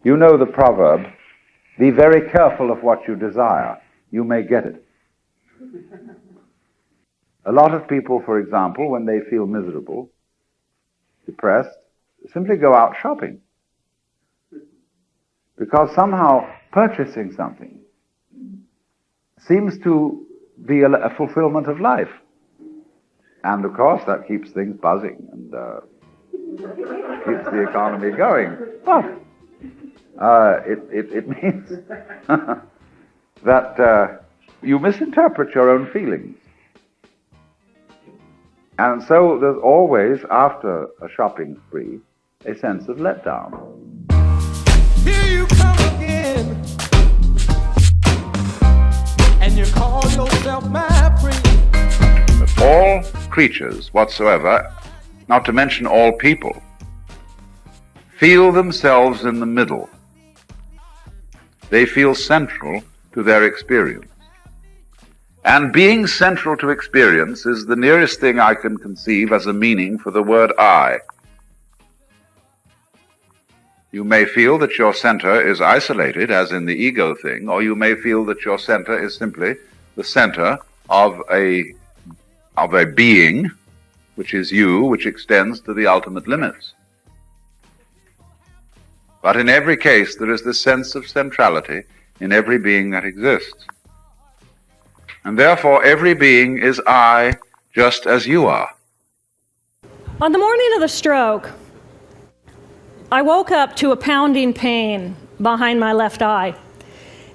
You know the proverb, be very careful of what you desire. You may get it. A lot of people, for example, when they feel miserable, depressed, simply go out shopping. Because somehow purchasing something seems to be a fulfillment of life. And of course that keeps things buzzing and keeps the economy going. But it means that you misinterpret your own feelings. And so there's always, after a shopping spree, a sense of letdown. Here you come again, and you call yourself my friend. All creatures whatsoever, not to mention all people, feel themselves in the middle. They feel central to their experience. And being central to experience is the nearest thing I can conceive as a meaning for the word I. You may feel that your center is isolated, as in the ego thing, or you may feel that your center is simply the center of a being, which is you, which extends to the ultimate limits. But in every case, there is this sense of centrality in every being that exists. And therefore, every being is I, just as you are. On the morning of the stroke, I woke up to a pounding pain behind my left eye.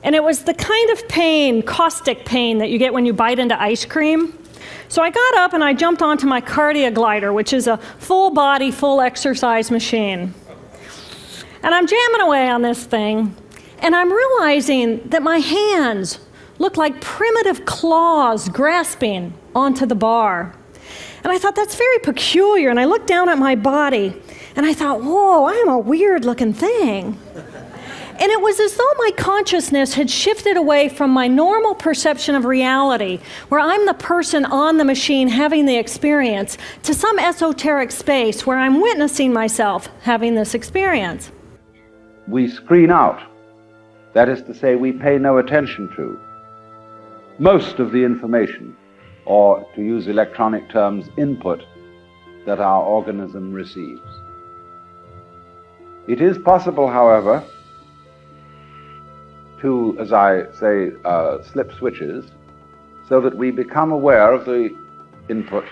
And it was the kind of pain, caustic pain, that you get when you bite into ice cream. So I got up and I jumped onto my cardio glider, which is a full body, full exercise machine. And I'm jamming away on this thing, and I'm realizing that my hands look like primitive claws grasping onto the bar. And I thought, that's very peculiar. And I looked down at my body, and I thought, whoa, I am a weird-looking thing. And it was as though my consciousness had shifted away from my normal perception of reality, where I'm the person on the machine having the experience, to some esoteric space where I'm witnessing myself having this experience. We screen out. That is to say, we pay no attention to most of the information, or to use electronic terms, input, that our organism receives. It is possible, however, to, as I say, slip switches, so that we become aware of the input.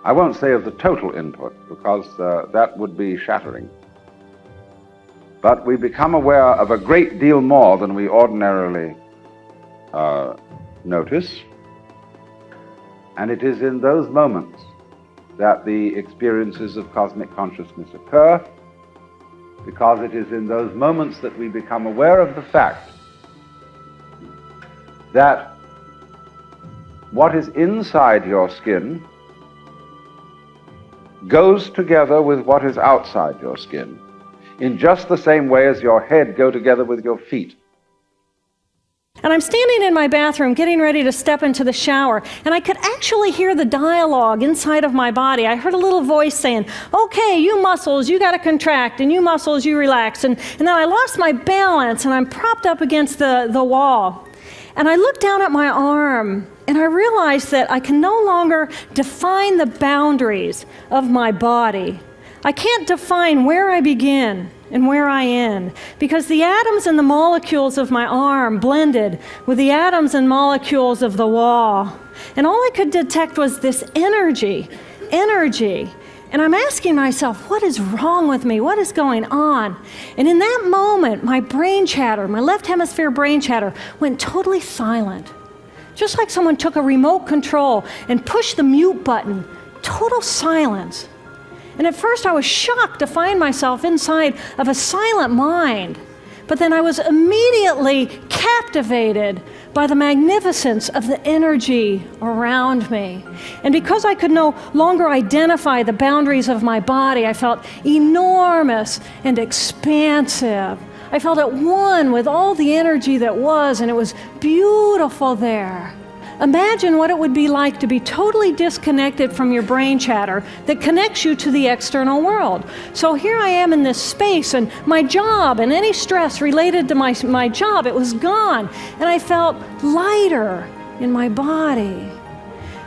I won't say of the total input, because that would be shattering. But we become aware of a great deal more than we ordinarily notice. And it is in those moments that the experiences of cosmic consciousness occur, because it is in those moments that we become aware of the fact that what is inside your skin goes together with what is outside your skin, in just the same way as your head go together with your feet. And I'm standing in my bathroom getting ready to step into the shower, and I could actually hear the dialogue inside of my body. I heard a little voice saying, okay, you muscles, you got to contract, and you muscles, you relax. And then I lost my balance, and I'm propped up against the wall. And I looked down at my arm, and I realized that I can no longer define the boundaries of my body. I can't define where I begin and where I end, because the atoms and the molecules of my arm blended with the atoms and molecules of the wall. And all I could detect was this energy. And I'm asking myself, what is wrong with me? What is going on? And in that moment, my brain chatter, my left hemisphere brain chatter, went totally silent. Just like someone took a remote control and pushed the mute button. Total silence. And at first I was shocked to find myself inside of a silent mind. But then I was immediately captivated by the magnificence of the energy around me. And because I could no longer identify the boundaries of my body, I felt enormous and expansive. I felt at one with all the energy that was, and it was beautiful there. Imagine what it would be like to be totally disconnected from your brain chatter that connects you to the external world. So here I am in this space, and my job and any stress related to my job, it was gone. And I felt lighter in my body.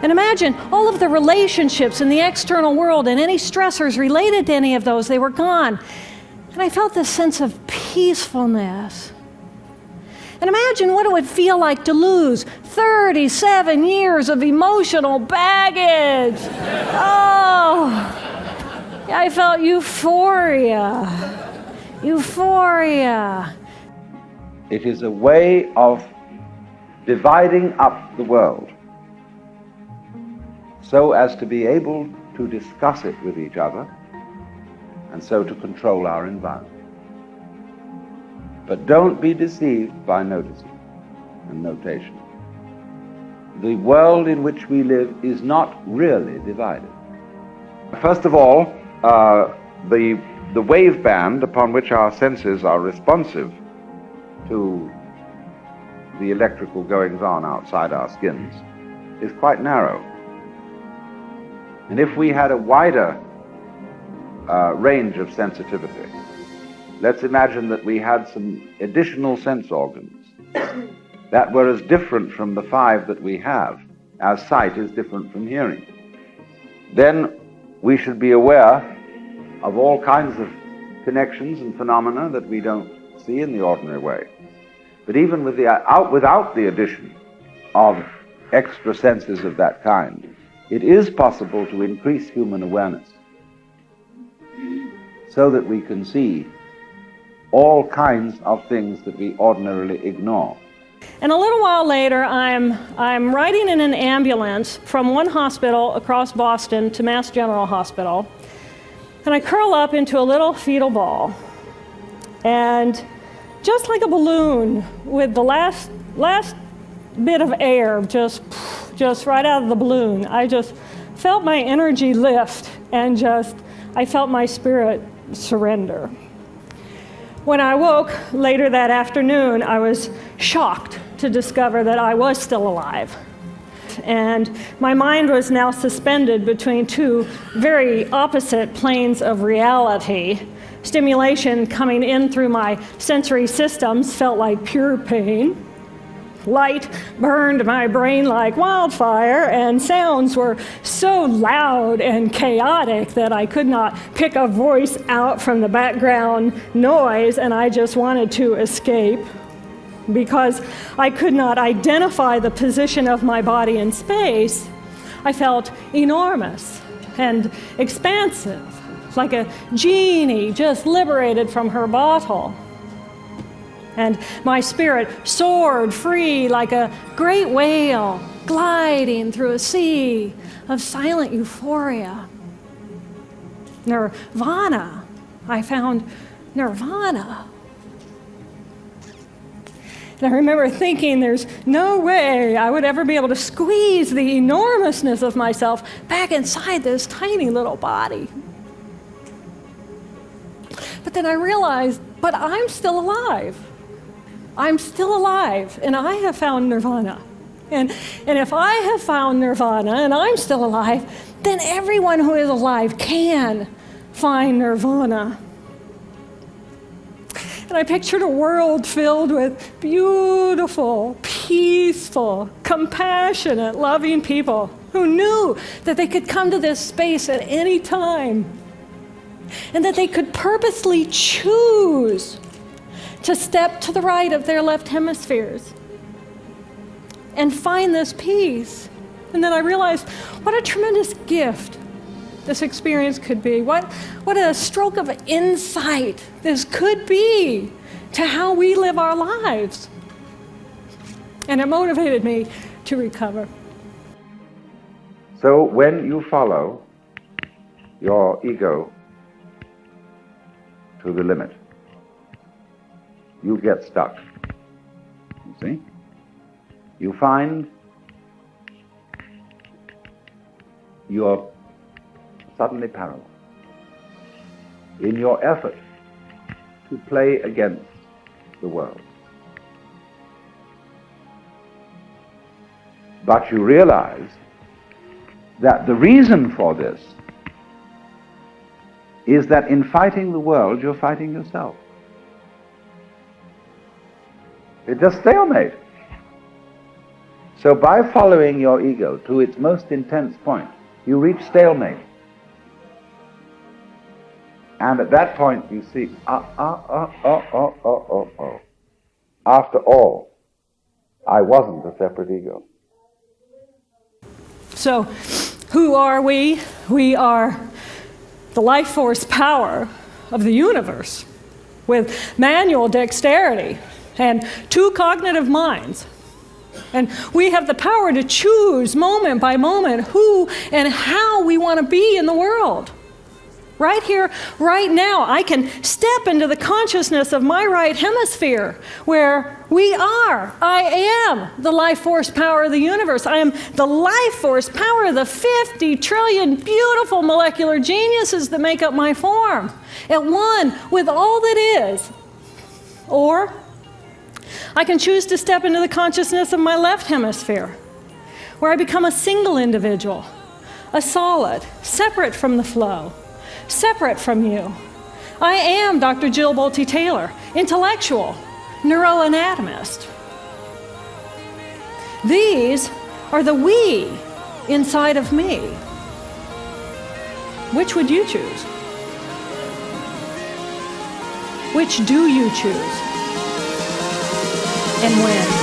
And imagine all of the relationships in the external world and any stressors related to any of those, they were gone. And I felt this sense of peacefulness. And imagine what it would feel like to lose 37 years of emotional baggage. Oh, I felt euphoria. Euphoria. It is a way of dividing up the world so as to be able to discuss it with each other and so to control our environment. But don't be deceived by noticing and notation. The world in which we live is not really divided. First of all, the wave band upon which our senses are responsive to the electrical goings-on outside our skins is quite narrow. And if we had a wider range of sensitivity, let's imagine that we had some additional sense organs that were as different from the 5 that we have as sight is different from hearing. Then we should be aware of all kinds of connections and phenomena that we don't see in the ordinary way. But even without the addition of extra senses of that kind, it is possible to increase human awareness so that we can see all kinds of things that we ordinarily ignore. And a little while later, I'm riding in an ambulance from one hospital across Boston to Mass General Hospital, and I curl up into a little fetal ball. And just like a balloon, with the last bit of air just right out of the balloon, I just felt my energy lift, and I felt my spirit surrender. When I woke later that afternoon, I was shocked to discover that I was still alive. And my mind was now suspended between 2 very opposite planes of reality. Stimulation coming in through my sensory systems felt like pure pain. Light burned my brain like wildfire, and sounds were so loud and chaotic that I could not pick a voice out from the background noise, and I just wanted to escape because I could not identify the position of my body in space. I felt enormous and expansive, like a genie just liberated from her bottle. And my spirit soared free like a great whale gliding through a sea of silent euphoria. Nirvana. I found nirvana. And I remember thinking there's no way I would ever be able to squeeze the enormousness of myself back inside this tiny little body. But then I realized, but I'm still alive. I'm still alive, and I have found nirvana. And if I have found nirvana and I'm still alive, then everyone who is alive can find nirvana. And I pictured a world filled with beautiful, peaceful, compassionate, loving people who knew that they could come to this space at any time, and that they could purposely choose to step to the right of their left hemispheres and find this peace. And then I realized what a tremendous gift this experience could be. What a stroke of insight this could be to how we live our lives. And it motivated me to recover. So when you follow your ego to the limit, you get stuck. You see? You find you're suddenly paralyzed in your effort to play against the world. But you realize that the reason for this is that in fighting the world, you're fighting yourself. It's just stalemate. So by following your ego to its most intense point, you reach stalemate. And at that point you see, after all, I wasn't a separate ego. So, who are we? We are the life force power of the universe with manual dexterity and 2 cognitive minds. And we have the power to choose moment by moment who and how we want to be in the world. Right here, right now, I can step into the consciousness of my right hemisphere where I am the life force power of the universe. I am the life force power of the 50 trillion beautiful molecular geniuses that make up my form, at one with all that is. Or I can choose to step into the consciousness of my left hemisphere, where I become a single individual, a solid, separate from the flow, separate from you. I am Dr. Gill Bolte Tailor, intellectual, neuroanatomist. These are the we inside of me. Which would you choose? Which do you choose? And when?